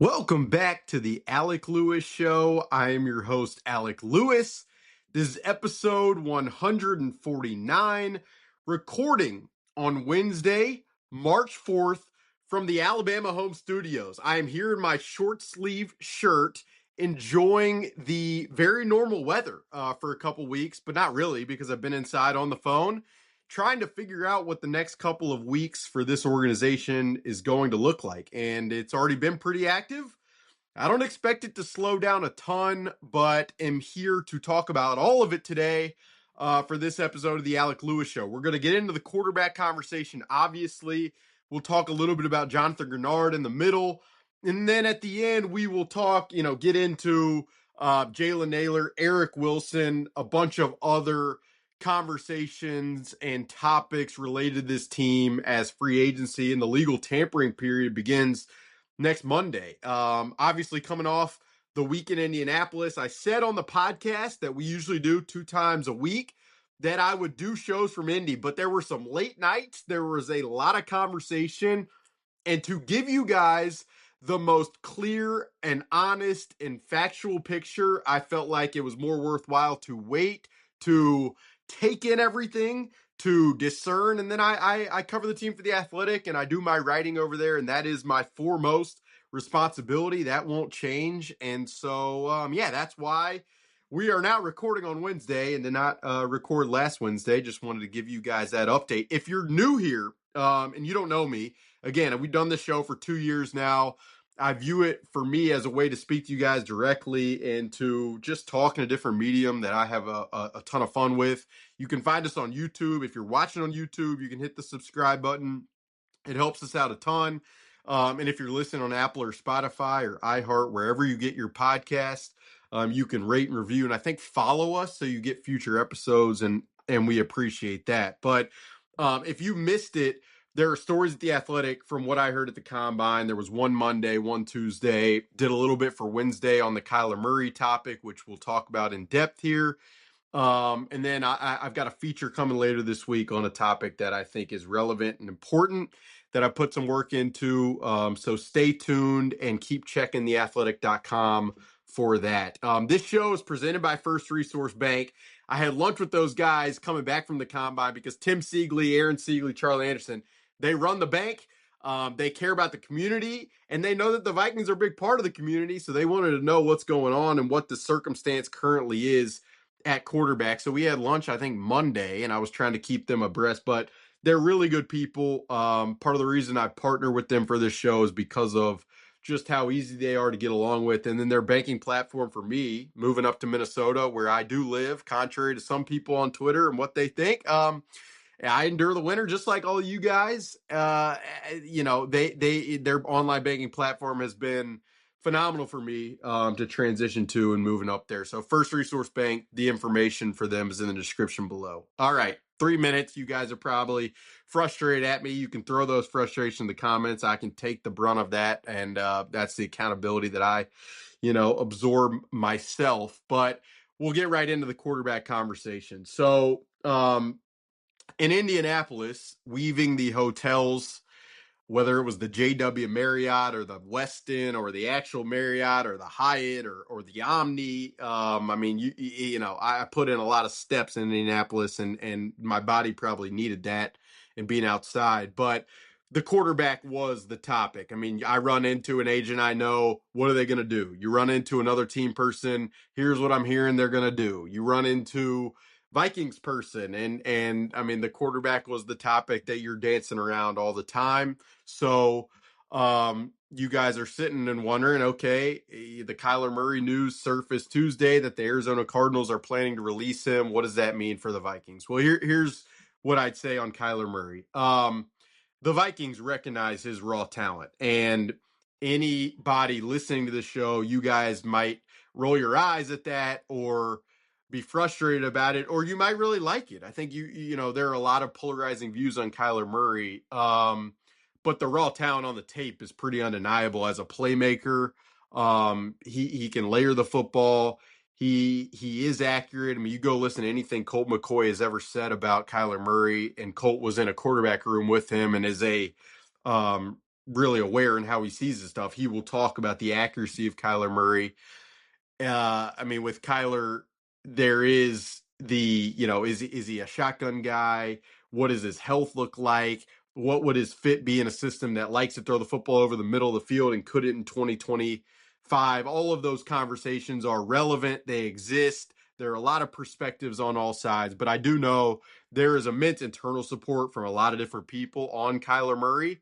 Welcome back to the Alec Lewis Show. I am your host, Alec Lewis. This is episode 149, recording on Wednesday, March 4th, from the Alabama home studios. I am here in my short sleeve shirt, enjoying the very normal weather for a couple weeks, but not really because I've been inside on the phone, trying to figure out what the next couple of weeks for this organization is going to look like. And it's already been pretty active. I don't expect it to slow down a ton, but am here to talk about all of it today for this episode of the Alec Lewis Show. We're going to get into the quarterback conversation, obviously. We'll talk a little bit about Jonathan Greenard in the middle. And then at the end, we will talk, get into Jalen Naylor, Eric Wilson, a bunch of other conversations and topics related to this team as free agency and the legal tampering period begins next Monday. Obviously coming off the week in Indianapolis, I said on the podcast that we usually do 2 times a week that I would do shows from Indy, but there were some late nights. There was a lot of conversation, and to give you guys the most clear and honest and factual picture, I felt like it was more worthwhile to wait, to take in everything, to discern. And then I cover the team for The Athletic, and I do my writing over there, and that is my foremost responsibility. That won't change. And so, that's why we are now recording on Wednesday and did not record last Wednesday. Just wanted to give you guys that update. If you're new here and you don't know me, again, we've done this show for 2 years now. I view it for me as a way to speak to you guys directly and to just talk in a different medium that I have a ton of fun with. You can find us on YouTube. If you're watching on YouTube, you can hit the subscribe button. It helps us out a ton. And if you're listening on Apple or Spotify or iHeart, wherever you get your podcast, you can rate and review. And I think follow us so you get future episodes, and we appreciate that. But if you missed it, there are stories at The Athletic from what I heard at the Combine. There was one Monday, one Tuesday. Did a little bit for Wednesday on the Kyler Murray topic, which we'll talk about in depth here. And then I've got a feature coming later this week on a topic that I think is relevant and important that I put some work into. So stay tuned and keep checking theathletic.com for that. This show is presented by First Resource Bank. I had lunch with those guys coming back from the Combine because Tim Siegley, Aaron Siegley, Charlie Anderson, they run the bank. They care about the community, and they know that the Vikings are a big part of the community. So they wanted to know what's going on and what the circumstance currently is at quarterback. So we had lunch, I think, Monday, and I was trying to keep them abreast, but they're really good people. Part of the reason I partner with them for this show is because of just how easy they are to get along with. And then their banking platform for me, moving up to Minnesota, where I do live, contrary to some people on Twitter and what they think. I endure the winter just like all of you guys. Their online banking platform has been phenomenal for me to transition to and moving up there. So First Resource Bank, the information for them is in the description below. All right, 3 minutes. You guys are probably frustrated at me. You can throw those frustrations in the comments. I can take the brunt of that, and that's the accountability that I, absorb myself. But we'll get right into the quarterback conversation. So in Indianapolis, weaving the hotels, whether it was the JW Marriott or the Westin or the actual Marriott or the Hyatt or the Omni. I put in a lot of steps in Indianapolis, and my body probably needed that and being outside. But the quarterback was the topic. I mean, I run into an agent I know. What are they going to do? You run into another team person. Here's what I'm hearing they're going to do. You run into Vikings person, and I mean, the quarterback was the topic that you're dancing around all the time. So you guys are sitting and wondering, okay, the Kyler Murray news surfaced Tuesday that the Arizona Cardinals are planning to release him. What does that mean for the Vikings? Well, here's what I'd say on Kyler Murray. The Vikings recognize his raw talent, and anybody listening to the show, you guys might roll your eyes at that or be frustrated about it, or you might really like it. I think there are a lot of polarizing views on Kyler Murray, but the raw talent on the tape is pretty undeniable as a playmaker. He can layer the football. He is accurate. I mean, you go listen to anything Colt McCoy has ever said about Kyler Murray, and Colt was in a quarterback room with him and is a really aware in how he sees this stuff. He will talk about the accuracy of Kyler Murray. I mean, with Kyler, there is is he a shotgun guy? What does his health look like? What would his fit be in a system that likes to throw the football over the middle of the field and could it in 2025? All of those conversations are relevant. They exist. There are a lot of perspectives on all sides, but I do know there is immense internal support from a lot of different people on Kyler Murray.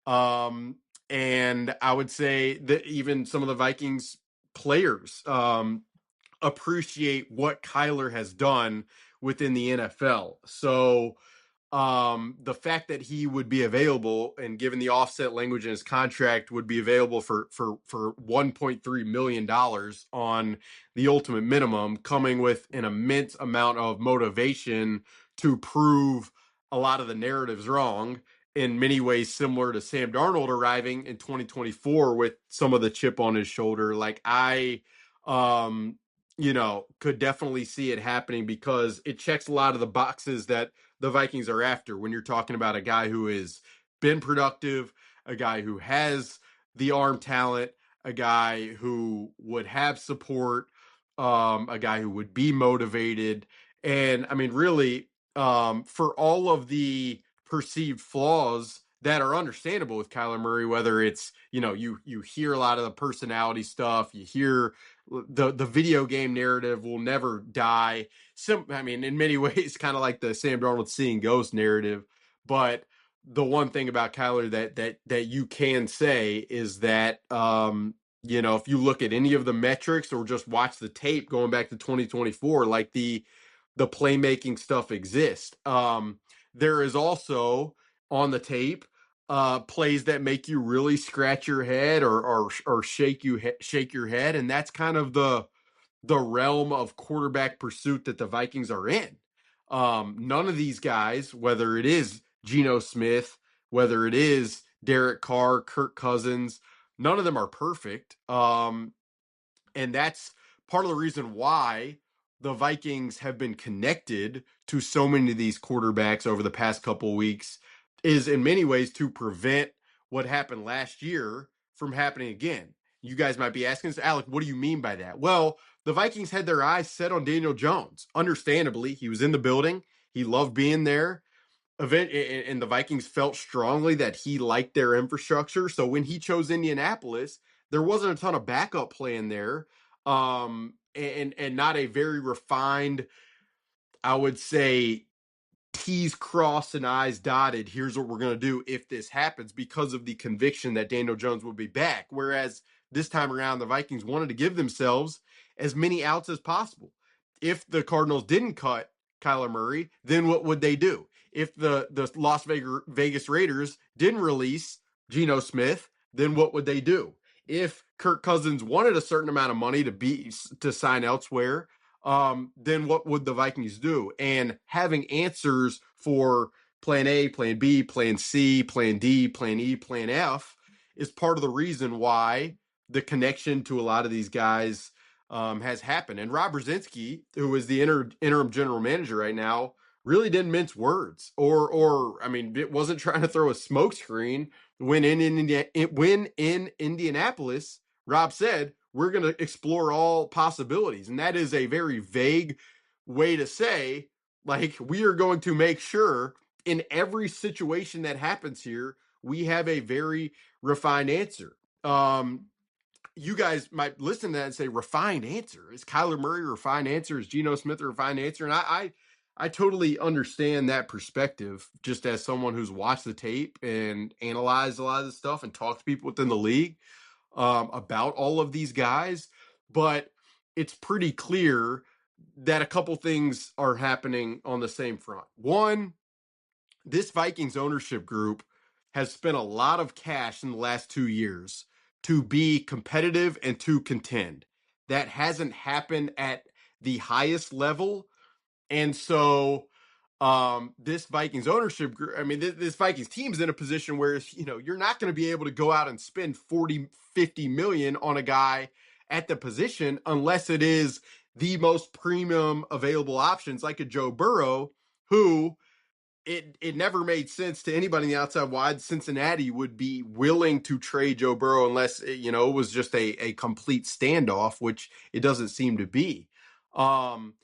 And I would say that even some of the Vikings players appreciate what Kyler has done within the NFL. So the fact that he would be available and given the offset language in his contract would be available for $1.3 million on the ultimate minimum, coming with an immense amount of motivation to prove a lot of the narratives wrong, in many ways similar to Sam Darnold arriving in 2024 with some of the chip on his shoulder. Like I could definitely see it happening because it checks a lot of the boxes that the Vikings are after when you're talking about a guy who has been productive, a guy who has the arm talent, a guy who would have support, a guy who would be motivated. And I mean, really, for all of the perceived flaws that are understandable with Kyler Murray, whether it's, you hear a lot of the personality stuff, you hear the video game narrative will never die. I mean, in many ways, kind of like the Sam Darnold seeing ghost narrative. But the one thing about Kyler that you can say is that if you look at any of the metrics or just watch the tape going back to 2024, like the playmaking stuff exists. There is also on the tape plays that make you really scratch your head or shake your head, and that's kind of the realm of quarterback pursuit that the Vikings are in. None of these guys, whether it is Geno Smith, whether it is Derek Carr, Kirk Cousins, none of them are perfect. And that's part of the reason why the Vikings have been connected to so many of these quarterbacks over the past couple of weeks, is in many ways to prevent what happened last year from happening again. You guys might be asking us, Alec, what do you mean by that? Well, the Vikings had their eyes set on Daniel Jones. Understandably, he was in the building. He loved being there. And the Vikings felt strongly that he liked their infrastructure. So when he chose Indianapolis, there wasn't a ton of backup plan there, and not a very refined, I would say, T's crossed and I's dotted. Here's what we're going to do if this happens, because of the conviction that Daniel Jones will be back. Whereas this time around, the Vikings wanted to give themselves as many outs as possible. If the Cardinals didn't cut Kyler Murray, then what would they do? If the Las Vegas Raiders didn't release Geno Smith, then what would they do? If Kirk Cousins wanted a certain amount of money to sign elsewhere, then what would the Vikings do? And having answers for plan A, plan B, plan C, plan D, plan E, plan F is part of the reason why the connection to a lot of these guys has happened. And Rob Brzezinski, who is the interim general manager right now, really didn't mince words, or I mean, it wasn't trying to throw a smokescreen when in Indianapolis. Rob said, we're going to explore all possibilities. And that is a very vague way to say, like, we are going to make sure in every situation that happens here, we have a very refined answer. You guys might listen to that and say, refined answer? Is Kyler Murray a refined answer? Is Geno Smith a refined answer? And I totally understand that perspective, just as someone who's watched the tape and analyzed a lot of this stuff and talked to people within the league about all of these guys. But it's pretty clear that a couple things are happening on the same front. One, this Vikings ownership group has spent a lot of cash in the last 2 years to be competitive and to contend. That hasn't happened at the highest level. And so this Vikings ownership group, I mean, this Vikings team's in a position where, you're not going to be able to go out and spend 40, 50 million on a guy at the position unless it is the most premium available options, like a Joe Burrow, who it never made sense to anybody on the outside why Cincinnati would be willing to trade Joe Burrow unless it was just a complete standoff, which it doesn't seem to be. And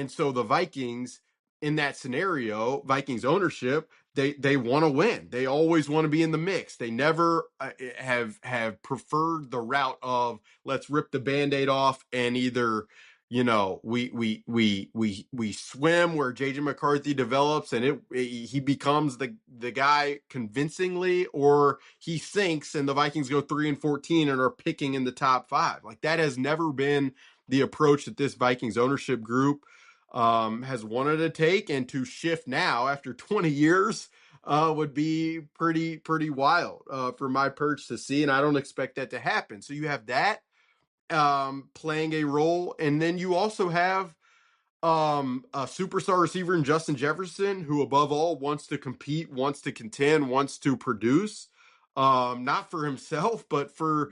so the Vikings in that scenario, Vikings ownership, they want to win. They always want to be in the mix. They never have preferred the route of let's rip the Band-Aid off and either we swim where JJ McCarthy develops and he becomes the guy convincingly, or he sinks and the Vikings go 3-14 and are picking in the top 5. Like, that has never been the approach that this Vikings ownership group has wanted to take, and to shift now after 20 years would be pretty wild for my perch to see, and I don't expect that to happen. So you have that playing a role, and then you also have a superstar receiver in Justin Jefferson, who above all wants to compete, wants to contend, wants to produce, not for himself, but for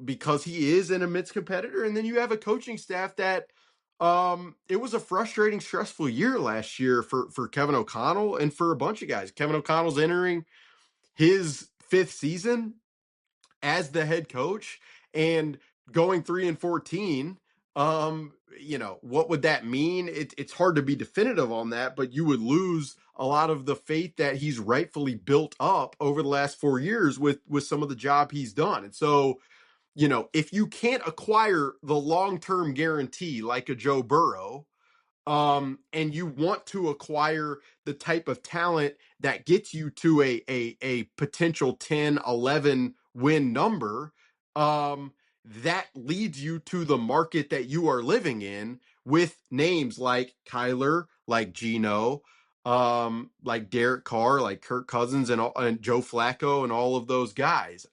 because he is an immense competitor. And then you have a coaching staff that it was a frustrating, stressful year last year for Kevin O'Connell and for a bunch of guys. Kevin O'Connell's entering his 5th season as the head coach, and going 3-14, what would that mean? It's hard to be definitive on that, but you would lose a lot of the faith that he's rightfully built up over the last 4 years with some of the job he's done. And so, if you can't acquire the long-term guarantee like a Joe Burrow, and you want to acquire the type of talent that gets you to a potential 10-11 win number, that leads you to the market that you are living in, with names like Kyler, like Geno, like Derek Carr, like Kirk Cousins, and Joe Flacco, and all of those guys.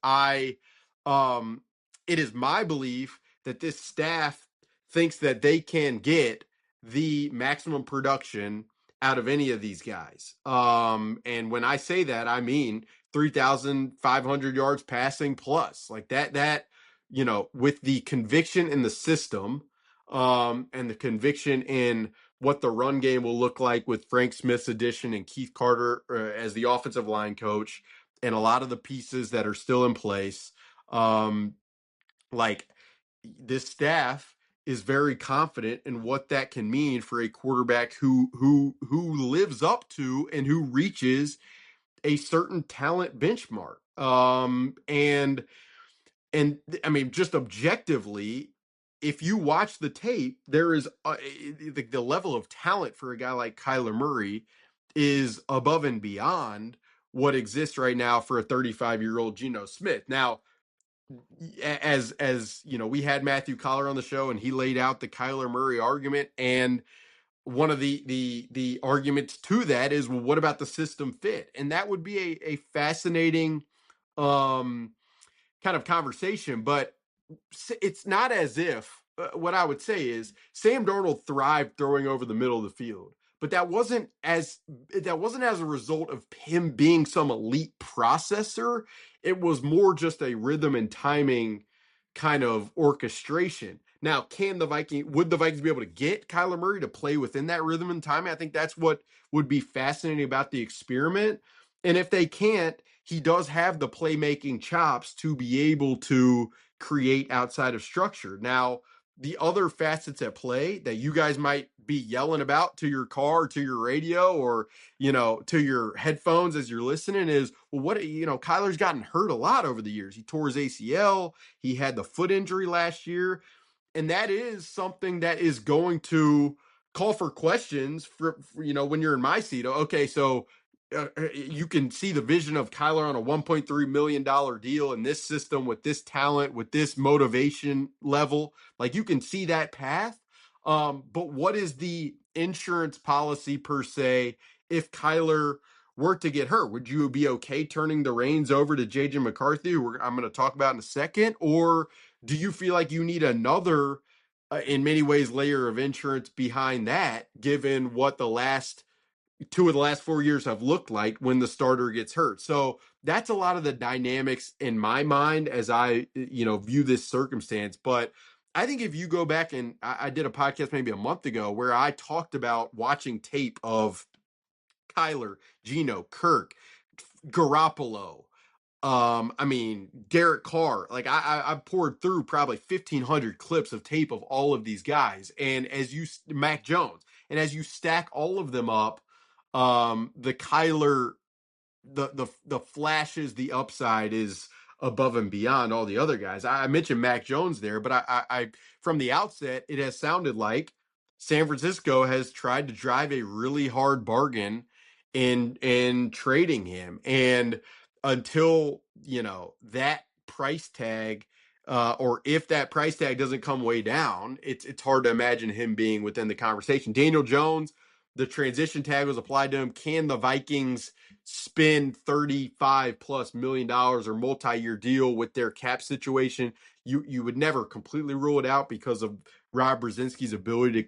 It is my belief that this staff thinks that they can get the maximum production out of any of these guys. And when I say that, I mean 3,500 yards passing plus, like that, with the conviction in the system, and the conviction in what the run game will look like with Frank Smith's addition and Keith Carter as the offensive line coach, and a lot of the pieces that are still in place. Like, this staff is very confident in what that can mean for a quarterback who lives up to and who reaches a certain talent benchmark. And I mean, just objectively, if you watch the tape, there is the level of talent for a guy like Kyler Murray is above and beyond what exists right now for a 35-year-old Geno Smith. Now, as we had Matthew Collar on the show, and he laid out the Kyler Murray argument, and one of the arguments to that is, well, what about the system fit? And that would be a fascinating kind of conversation, but it's not as if what I would say is Sam Darnold thrived throwing over the middle of the field, but that wasn't as a result of him being some elite processor. It was more just a rhythm and timing kind of orchestration. Now, would the Vikings be able to get Kyler Murray to play within that rhythm and timing? I think that's what would be fascinating about the experiment. And if they can't, he does have the playmaking chops to be able to create outside of structure. Now, the other facets at play that you guys might be yelling about to your car, or to your radio, or to your headphones as you're listening is, well, Kyler's gotten hurt a lot over the years. He tore his ACL, he had the foot injury last year, and that is something that is going to call for questions for when you're in my seat. Okay, so you can see the vision of Kyler on a $1.3 million deal in this system, with this talent, with this motivation level. Like, you can see that path. But what is the insurance policy per se if Kyler were to get hurt? Would you be okay turning the reins over to JJ McCarthy, who I'm going to talk about in a second? Or do you feel like you need another, in many ways, layer of insurance behind that, given what the last 4 years have looked like when the starter gets hurt? So that's a lot of the dynamics in my mind as I, view this circumstance. But I think if you go back, and I did a podcast maybe a month ago where I talked about watching tape of Kyler, Geno, Kirk, Garoppolo. I mean, Derek Carr. Like I poured through probably 1,500 clips of tape of all of these guys, and Mac Jones, and as you stack all of them up, the Kyler, the flashes, the upside is above and beyond all the other guys. I mentioned Mac Jones there, but I from the outset, it has sounded like San Francisco has tried to drive a really hard bargain in trading him, and until that price tag. Or if that price tag doesn't come way down, it's hard to imagine him being within the conversation. Daniel Jones, the transition tag was applied to him. Can the Vikings spend $35+ million or multi-year deal with their cap situation? You would never completely rule it out because of Rob Brzezinski's ability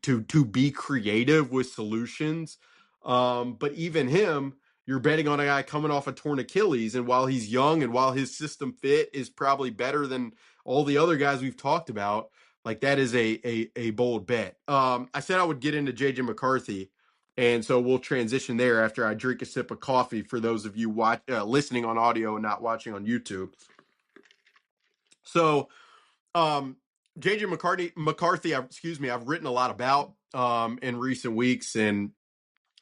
to be creative with solutions. But even him, you're betting on a guy coming off a torn Achilles, and while he's young and while his system fit is probably better than all the other guys we've talked about, like that is a bold bet. I said I would get into JJ McCarthy, and so we'll transition there after I drink a sip of coffee for those of you listening on audio and not watching on YouTube. So, JJ McCarthy, I've written a lot about in recent weeks and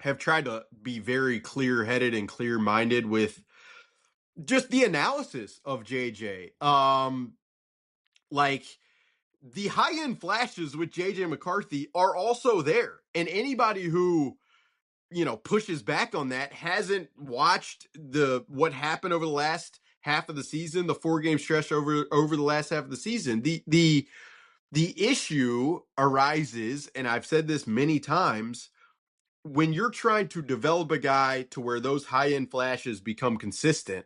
have tried to be very clear-headed and clear-minded with just the analysis of JJ. Like the high-end flashes with JJ McCarthy are also there, and anybody who pushes back on that hasn't watched what happened over the last half of the season, the 4-game stretch over the last half of the season. The issue arises, and I've said this many times, when you're trying to develop a guy to where those high-end flashes become consistent,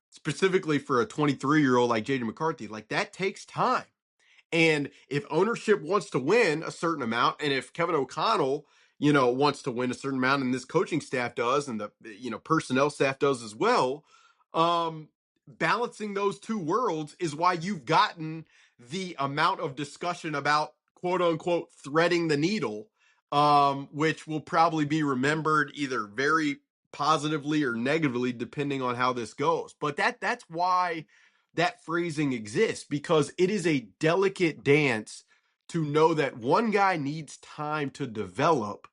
specifically for a 23-year-old like JJ McCarthy, like that takes time. And if ownership wants to win a certain amount, and if Kevin O'Connell, wants to win a certain amount, and this coaching staff does, and the personnel staff does as well, balancing those two worlds is why you've gotten the amount of discussion about quote unquote threading the needle, which will probably be remembered either very positively or negatively depending on how this goes. But that's why that phrasing exists, because it is a delicate dance to know that one guy needs time to develop,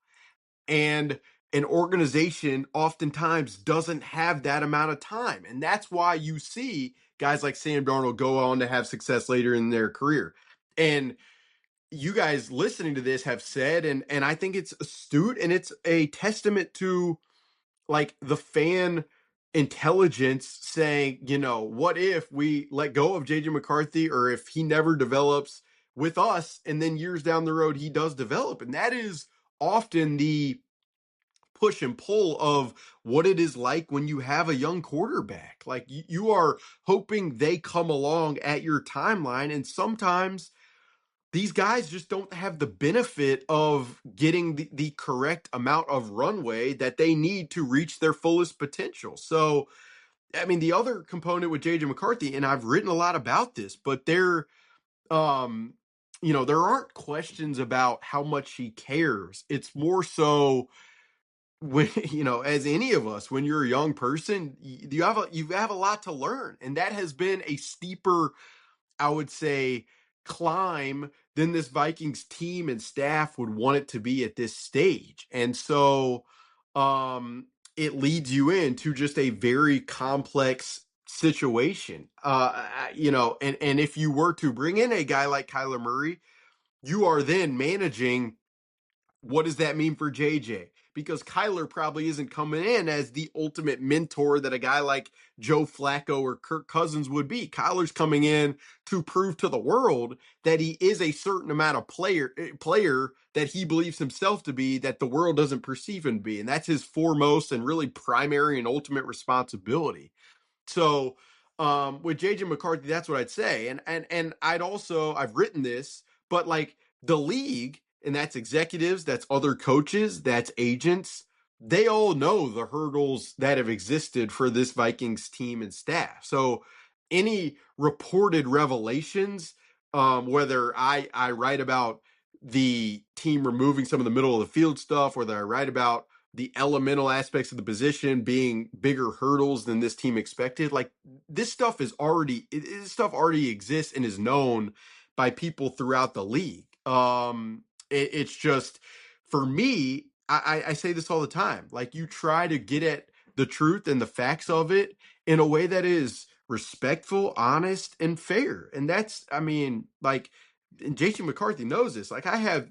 and an organization oftentimes doesn't have that amount of time. And that's why you see guys like Sam Darnold go on to have success later in their career. And you guys listening to this have said, and I think it's astute, and it's a testament to like the fan intelligence saying, what if we let go of JJ McCarthy, or if he never develops with us and then years down the road he does develop? And that is often the push and pull of what it is like when you have a young quarterback. Like you are hoping they come along at your timeline, and sometimes these guys just don't have the benefit of getting the correct amount of runway that they need to reach their fullest potential. So, I mean, the other component with JJ McCarthy, and I've written a lot about this, but there aren't questions about how much he cares. It's more so when, as any of us, when you're a young person, you have a lot to learn. And that has been a steeper, I would say, climb than this Vikings team and staff would want it to be at this stage. And so it leads you into just a very complex situation. And if you were to bring in a guy like Kyler Murray, you are then managing what does that mean for JJ? Because Kyler probably isn't coming in as the ultimate mentor that a guy like Joe Flacco or Kirk Cousins would be. Kyler's coming in to prove to the world that he is a certain amount of player that he believes himself to be, that the world doesn't perceive him to be. And that's his foremost and really primary and ultimate responsibility. So with JJ McCarthy, that's what I'd say. And I've written this, but like the league, and that's executives, that's other coaches, that's agents, they all know the hurdles that have existed for this Vikings team and staff. So any reported revelations, whether I write about the team removing some of the middle of the field stuff, whether I write about the elemental aspects of the position being bigger hurdles than this team expected. Like this stuff already exists and is known by people throughout the league. It's just for me, I say this all the time. Like you try to get at the truth and the facts of it in a way that is respectful, honest, and fair. And that's, I mean, like, and JT McCarthy knows this. Like I have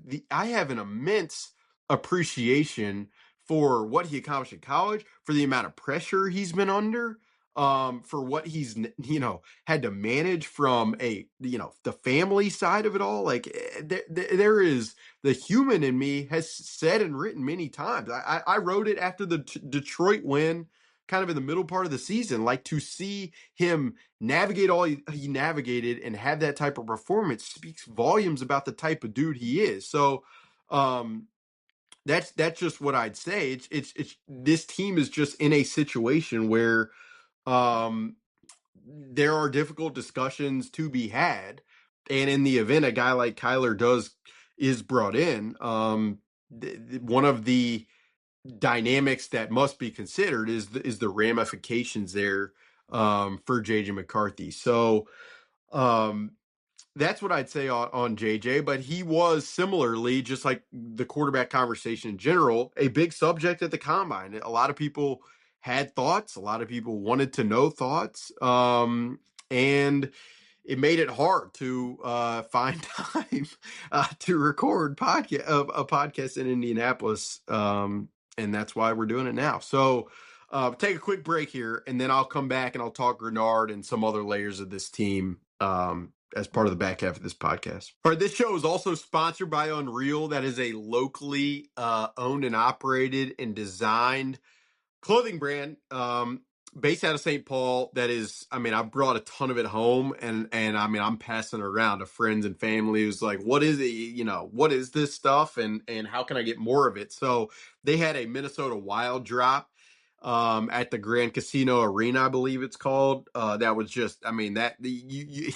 an immense appreciation for what he accomplished in college, for the amount of pressure he's been under, for what he's had to manage from the family side of it all. Like there is the human in me has said and written many times. I wrote it after the Detroit win, kind of in the middle part of the season. Like to see him navigate all he navigated and have that type of performance speaks volumes about the type of dude he is. So that's just what I'd say. It's this team is just in a situation where um there are difficult discussions to be had, and in the event a guy like Kyler is brought in, one of the dynamics that must be considered is the ramifications there for JJ McCarthy. So um that's what I'd say on JJ, but he was similarly, just like the quarterback conversation in general, a big subject at the combine. A lot of people had thoughts, a lot of people wanted to know thoughts, and it made it hard to find time to record a podcast in Indianapolis, and that's why we're doing it now. So take a quick break here, and then I'll come back and I'll talk Greenard and some other layers of this team as part of the back half of this podcast. All right, this show is also sponsored by Unreal. That is a locally owned and operated and designed clothing brand based out of St. Paul. That is, I mean, I brought a ton of it home, and I mean, I'm passing it around to friends and family who's like, what is it? What is this stuff, and how can I get more of it? So they had a Minnesota Wild drop at the Grand Casino Arena, I believe it's called. That was just, I mean, that you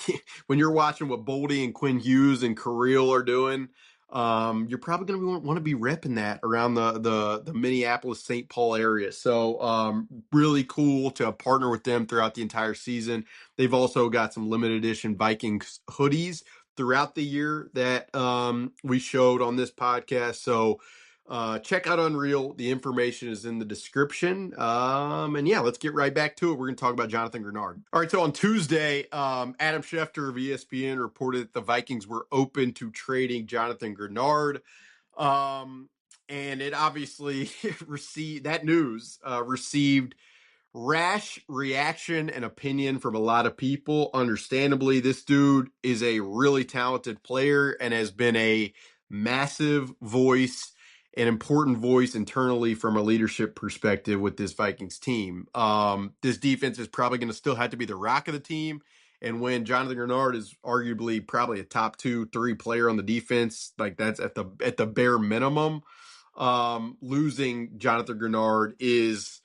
when you're watching what Boldy and Quinn Hughes and Kirill are doing, you're probably going to want to be repping that around the Minneapolis St. Paul area. So really cool to partner with them throughout the entire season. They've also got some limited edition Vikings hoodies throughout the year that we showed on this podcast. So check out Unreal. The information is in the description. And yeah, let's get right back to it. We're going to talk about Jonathan Greenard. All right, so on Tuesday, Adam Schefter of ESPN reported that the Vikings were open to trading Jonathan Greenard. And it obviously received rash reaction and opinion from a lot of people. Understandably, this dude is a really talented player and has been a massive voice, an important voice internally from a leadership perspective with this Vikings team. This defense is probably going to still have to be the rock of the team. And when Jonathan Greenard is arguably probably a top 2-3 player on the defense, like that's at the bare minimum, losing Jonathan Greenard is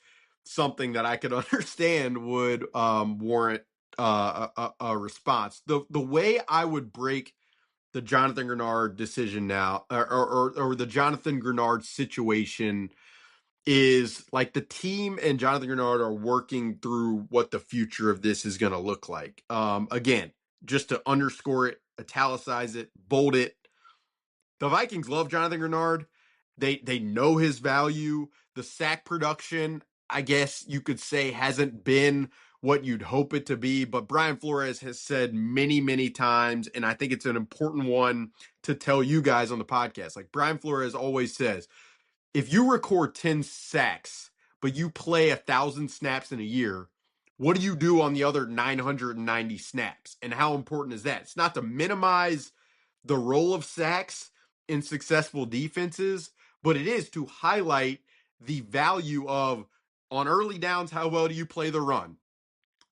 something that I could understand would warrant a response. The way I would break the Jonathan Greenard decision now, or the Jonathan Greenard situation, is like the team and Jonathan Greenard are working through what the future of this is going to look like. Again, just to underscore it, italicize it, bold it, the Vikings love Jonathan Greenard. They know his value. The sack production, I guess you could say, hasn't been what you'd hope it to be. But Brian Flores has said many, many times, and I think it's an important one to tell you guys on the podcast. Like Brian Flores always says, if you record 10 sacks, but you play 1,000 snaps in a year, what do you do on the other 990 snaps? And how important is that? It's not to minimize the role of sacks in successful defenses, but it is to highlight the value of, on early downs, how well do you play the run?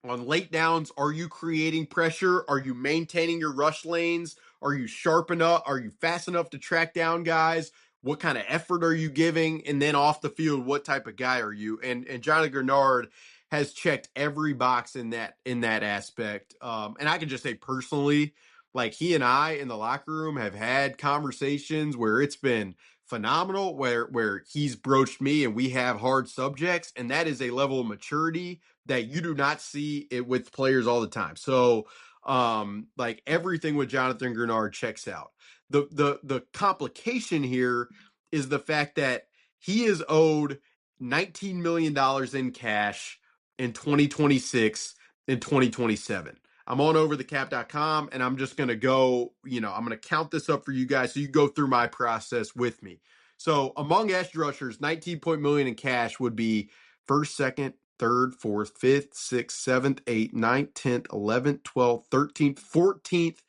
On late downs, are you creating pressure? Are you maintaining your rush lanes? Are you sharp enough? Are you fast enough to track down guys? What kind of effort are you giving? And then off the field, what type of guy are you? And Jonathan Greenard has checked every box in that aspect. And I can just say personally, like he and I in the locker room have had conversations where it's been phenomenal, where he's broached me and we have hard subjects, and that is a level of maturity that you do not see it with players all the time. So like everything with Jonathan Greenard checks out. The complication here is the fact that he is owed $19 million in cash in 2026 and 2027. I'm on overthecap.com and I'm just going to go, I'm going to count this up for you guys so you go through my process with me. So among edge rushers, 19 million in cash would be first, second, third, fourth, fifth, sixth, seventh, eighth, ninth, 10th, 11th, 12th, 13th, 14th,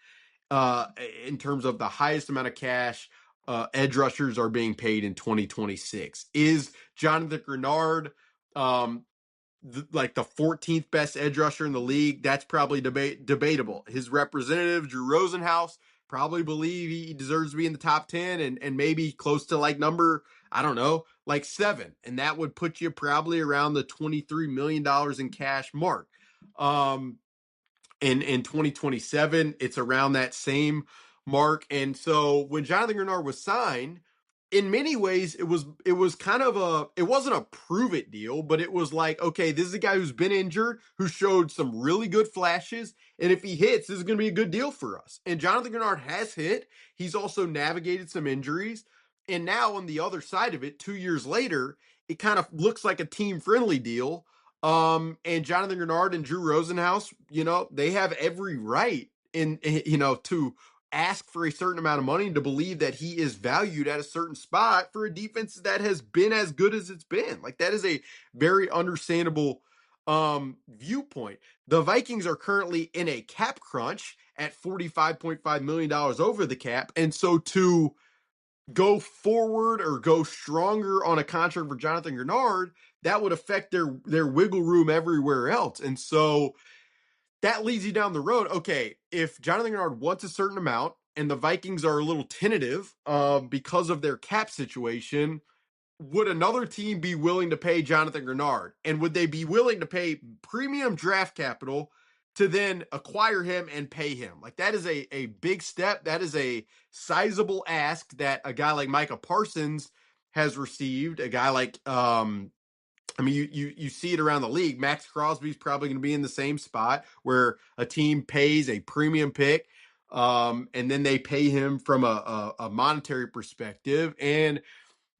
in terms of the highest amount of cash edge rushers are being paid in 2026. Is Jonathan Greenard like the 14th best edge rusher in the league? That's probably debatable. His representative, Drew Rosenhaus, probably believe he deserves to be in the top 10 and maybe close to like number, I don't know, like 7. And that would put you probably around the $23 million in cash mark. In 2027, it's around that same mark. And so when Jonathan Greenard was signed, in many ways, it was kind of it wasn't a prove it deal, but it was like, okay, this is a guy who's been injured, who showed some really good flashes, and if he hits, this is going to be a good deal for us. And Jonathan Greenard has hit. He's also navigated some injuries, and now on the other side of it, 2 years later, it kind of looks like a team friendly deal. And Jonathan Greenard and Drew Rosenhaus, they have every right to ask for a certain amount of money, to believe that he is valued at a certain spot for a defense that has been as good as it's been. Like, that is a very understandable viewpoint. The Vikings are currently in a cap crunch at $45.5 million over the cap. And so to go forward or go stronger on a contract for Jonathan Greenard, that would affect their wiggle room everywhere else. And so that leads you down the road. Okay, if Jonathan Greenard wants a certain amount and the Vikings are a little tentative because of their cap situation, would another team be willing to pay Jonathan Greenard? And would they be willing to pay premium draft capital to then acquire him and pay him? Like, that is a big step. That is a sizable ask that a guy like Micah Parsons has received. A guy like you see it around the league. Max Crosby's probably going to be in the same spot where a team pays a premium pick, and then they pay him from a monetary perspective. And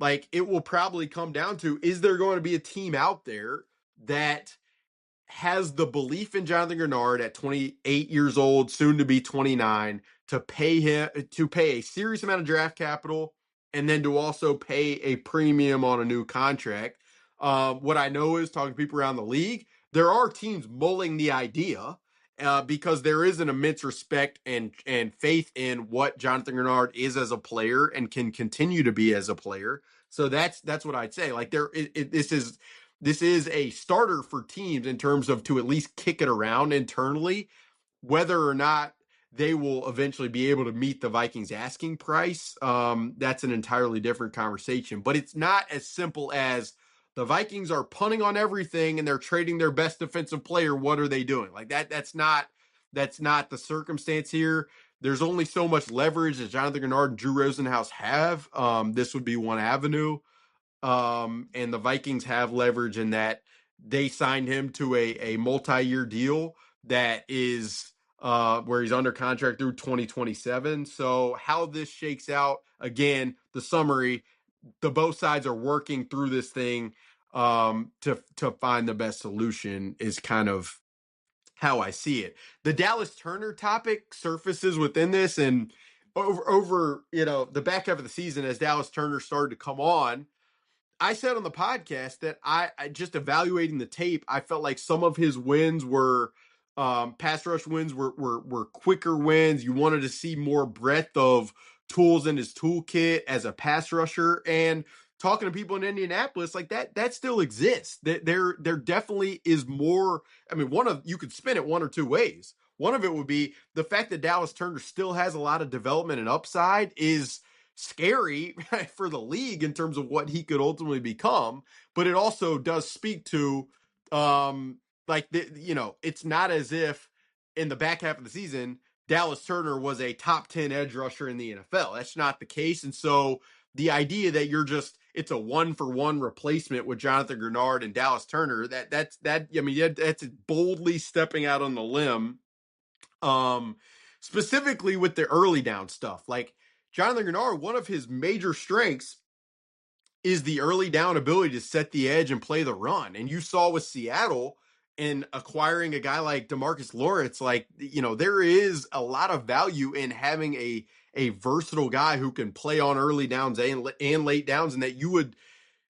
like, it will probably come down to, is there going to be a team out there that has the belief in Jonathan Greenard at 28 years old, soon to be 29, to pay a serious amount of draft capital, and then to also pay a premium on a new contract? What I know is, talking to people around the league, there are teams mulling the idea because there is an immense respect and faith in what Jonathan Greenard is as a player and can continue to be as a player. So that's what I'd say. Like, this is a starter for teams in terms of to at least kick it around internally. Whether or not they will eventually be able to meet the Vikings asking price, that's an entirely different conversation. But it's not as simple as the Vikings are punting on everything and they're trading their best defensive player. What are they doing? Like, that's not the circumstance here. There's only so much leverage that Jonathan Greenard and Drew Rosenhaus have. This would be one avenue. And the Vikings have leverage in that they signed him to a multi-year deal that is where he's under contract through 2027. So how this shakes out, again, the summary, both sides are working through this thing to find the best solution, is kind of how I see it. The Dallas Turner topic surfaces within this, and over the back half of the season, as Dallas Turner started to come on, I said on the podcast that I just evaluating the tape, I felt like some of his wins were pass rush wins were quicker wins. You wanted to see more breadth of tools in his toolkit as a pass rusher. And talking to people in Indianapolis, like that still exists. There definitely is more. I mean, you could spin it one or two ways. One of it would be the fact that Dallas Turner still has a lot of development and upside is scary for the league in terms of what he could ultimately become. But it also does speak to, it's not as if in the back half of the season, Dallas Turner was a top 10 edge rusher in the NFL. That's not the case. And so the idea that it's a 1-for-1 replacement with Jonathan Greenard and Dallas Turner, that's boldly stepping out on the limb. Specifically with the early down stuff. Like Jonathan Greenard, one of his major strengths is the early down ability to set the edge and play the run. And you saw with Seattle in acquiring a guy like DeMarcus Lawrence, like, there is a lot of value in having a versatile guy who can play on early downs and late downs, and that you would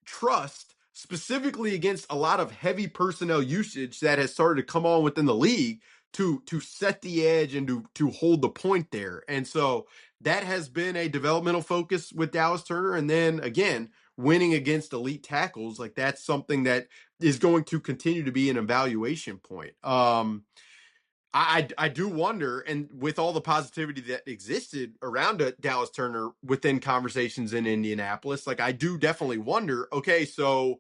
trust specifically against a lot of heavy personnel usage that has started to come on within the league to set the edge and to hold the point there. And so that has been a developmental focus with Dallas Turner. And then again, winning against elite tackles, like that's something that is going to continue to be an evaluation point. I do wonder, and with all the positivity that existed around Dallas Turner within conversations in Indianapolis, like I do definitely wonder. Okay, so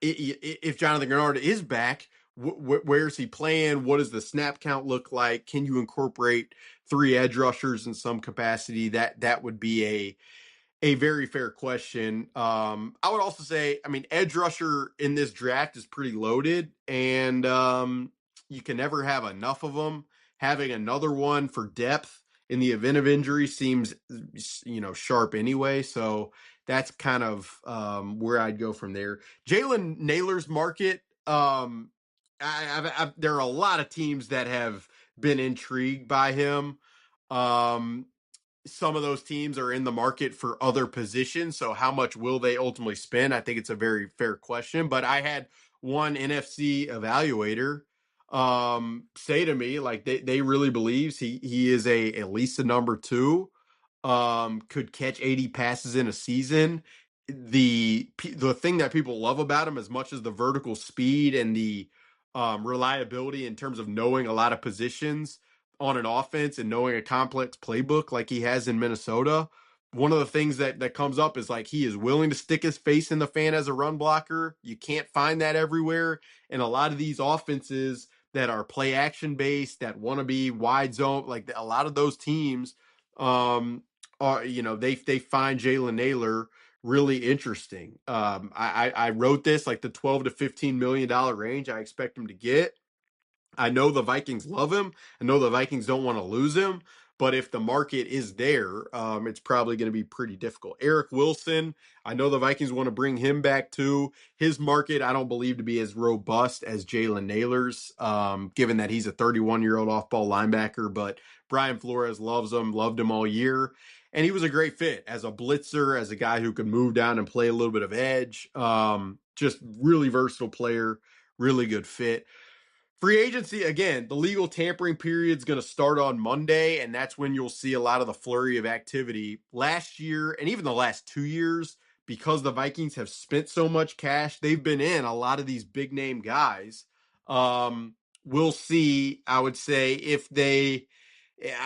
if Jonathan Greenard is back, where's he playing? What does the snap count look like? Can you incorporate 3 edge rushers in some capacity? That would be a very fair question. I would also say, I mean, edge rusher in this draft is pretty loaded, and you can never have enough of them. Having another one for depth in the event of injury seems, sharp anyway. So that's kind of where I'd go from there. Jalen Naylor's market. There are a lot of teams that have been intrigued by him. Some of those teams are in the market for other positions. So how much will they ultimately spend? I think it's a very fair question. But I had one NFC evaluator say to me, like they really believes he is at least a number 2, could catch 80 passes in a season. The thing that people love about him, as much as the vertical speed and the reliability in terms of knowing a lot of positions on an offense and knowing a complex playbook like he has in Minnesota, one of the things that comes up is like he is willing to stick his face in the fan as a run blocker. You can't find that everywhere. And a lot of these offenses that are play action based, that want to be wide zone, like a lot of those teams are, they find Jalen Naylor really interesting. I wrote this like the $12 to $15 million range I expect him to get. I know the Vikings love him. I know the Vikings don't want to lose him. But if the market is there, it's probably going to be pretty difficult. Eric Wilson, I know the Vikings want to bring him back too. His market, I don't believe to be as robust as Jalen Naylor's, given that he's a 31-year-old off-ball linebacker. But Brian Flores loves him, loved him all year. And he was a great fit as a blitzer, as a guy who could move down and play a little bit of edge. Just really versatile player, really good fit. Free agency, again, the legal tampering period is going to start on Monday, and that's when you'll see a lot of the flurry of activity. Last year, and even the last 2 years, because the Vikings have spent so much cash, they've been in a lot of these big name guys. We'll see, I would say,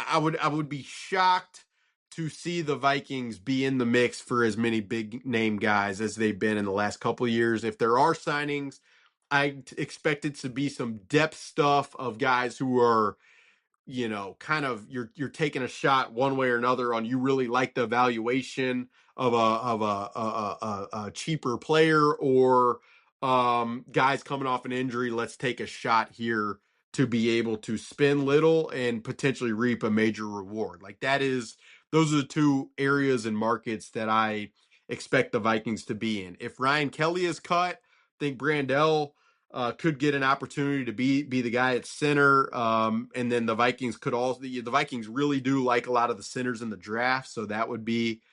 I would be shocked to see the Vikings be in the mix for as many big name guys as they've been in the last couple of years. If there are signings, I expect it to be some depth stuff of guys who are, kind of you're taking a shot one way or another on. You really like the evaluation of a cheaper player, or guys coming off an injury. Let's take a shot here to be able to spend little and potentially reap a major reward. Like those are the 2 areas and markets that I expect the Vikings to be in. If Ryan Kelly is cut, I think Brandell could get an opportunity to be the guy at center. And then the Vikings the Vikings really do like a lot of the centers in the draft. So that would be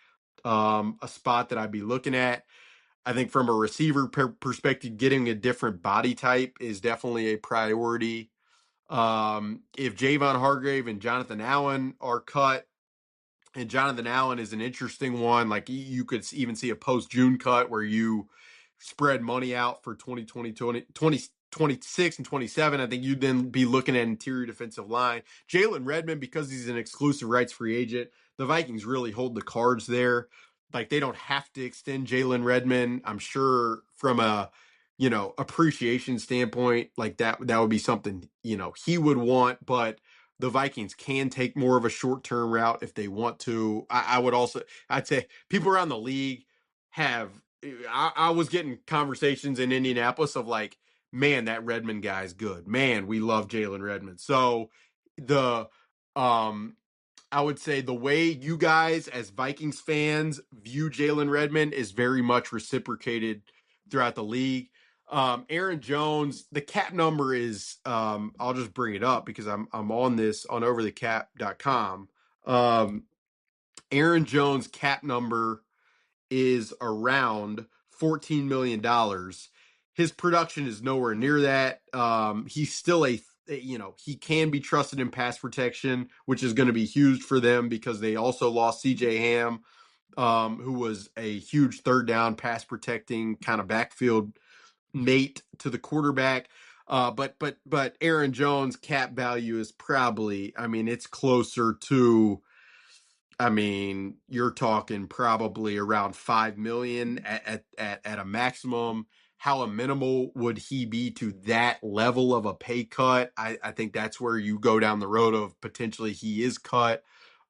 a spot that I'd be looking at. I think from a receiver perspective, getting a different body type is definitely a priority. If Javon Hargrave and Jonathan Allen are cut, and Jonathan Allen is an interesting one, like you could even see a post-June cut where you spread money out for 2026 and 27. I think you'd then be looking at interior defensive line. Jalen Redmond, because he's an exclusive rights free agent, the Vikings really hold the cards there. Like they don't have to extend Jalen Redmond. I'm sure from a appreciation standpoint, like that would be something he would want. But the Vikings can take more of a short-term route if they want to. I'd say people around the league have, I was getting conversations in Indianapolis of like, man, that Redmond guy's good. Man, we love Jalen Redmond. So the, I would say the way you guys as Vikings fans view Jalen Redmond is very much reciprocated throughout the league. Aaron Jones, the cap number is, I'll just bring it up because I'm on this on overthecap.com. Aaron Jones cap number is around $14 million. His production is nowhere near that. He's still he can be trusted in pass protection, which is going to be huge for them because they also lost CJ Ham, who was a huge third down pass protecting kind of backfield mate to the quarterback. But Aaron Jones cap value is probably, I mean, it's closer to, I mean, you're talking probably around 5 million at a maximum. How amenable would he be to that level of a pay cut? I think that's where you go down the road of potentially he is cut.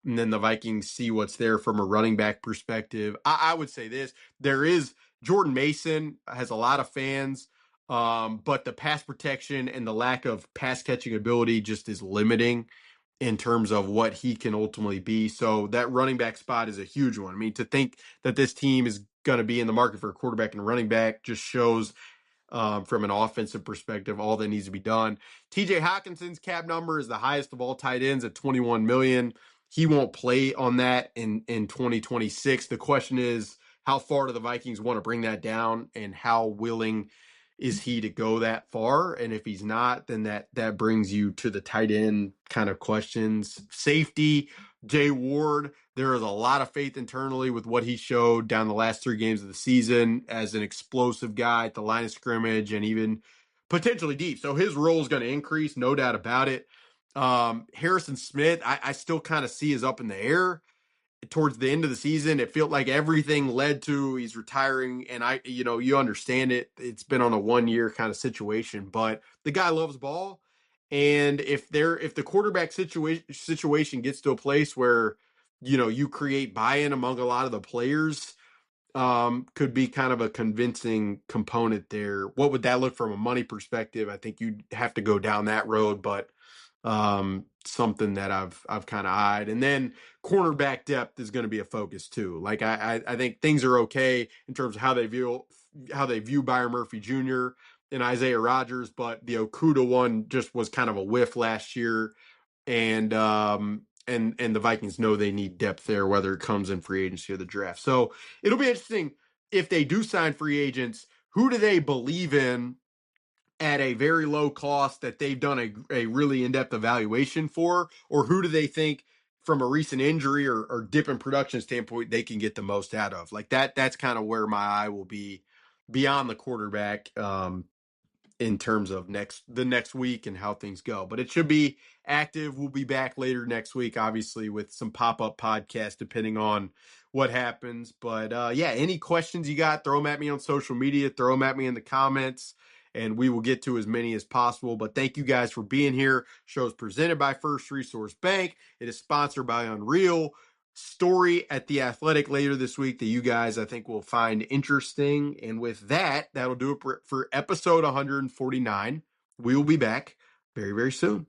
And then the Vikings see what's there from a running back perspective. I would say this. There is Jordan Mason has a lot of fans, but the pass protection and the lack of pass catching ability just is limiting in terms of what he can ultimately be. So that running back spot is a huge one. I mean, to think that this team is going to be in the market for a quarterback and a running back just shows, from an offensive perspective, all that needs to be done. TJ Hawkinson's cap number is the highest of all tight ends at 21 million. He won't play on that in 2026. The question is, how far do the Vikings want to bring that down, and how willing is he to go that far? And if he's not, then that brings you to the tight end kind of questions. Safety, Jay Ward, there is a lot of faith internally with what he showed down the last 3 games of the season as an explosive guy at the line of scrimmage and even potentially deep. So his role is going to increase, no doubt about it. Harrison Smith, I still kind of see is up in the air. Towards the end of the season, it felt like everything led to he's retiring, and you understand it. It's been on a 1-year kind of situation, but the guy loves ball, and if the quarterback situation gets to a place where you create buy-in among a lot of the players, could be kind of a convincing component there. What would that look from a money perspective? I think you'd have to go down that road, but something that I've kind of eyed. And then cornerback depth is going to be a focus too. Like I think things are okay in terms of how they view Byron Murphy Jr. and Isaiah Rodgers, but the Okudah one just was kind of a whiff last year. And the Vikings know they need depth there, whether it comes in free agency or the draft. So it'll be interesting if they do sign free agents. Who do they believe in at a very low cost that they've done a really in-depth evaluation for, or who do they think from a recent injury or dip in production standpoint they can get the most out of? Like that's kind of where my eye will be beyond the quarterback, in terms of the next week and how things go. But it should be active. We'll be back later next week, obviously, with some pop-up podcasts depending on what happens. But yeah, any questions you got, throw them at me on social media, throw them at me in the comments, and we will get to as many as possible. But thank you guys for being here. Show is presented by First Resource Bank. It is sponsored by Unreal. Story at The Athletic later this week that you guys, I think, will find interesting. And with that, that'll do it for episode 149. We will be back very, very soon.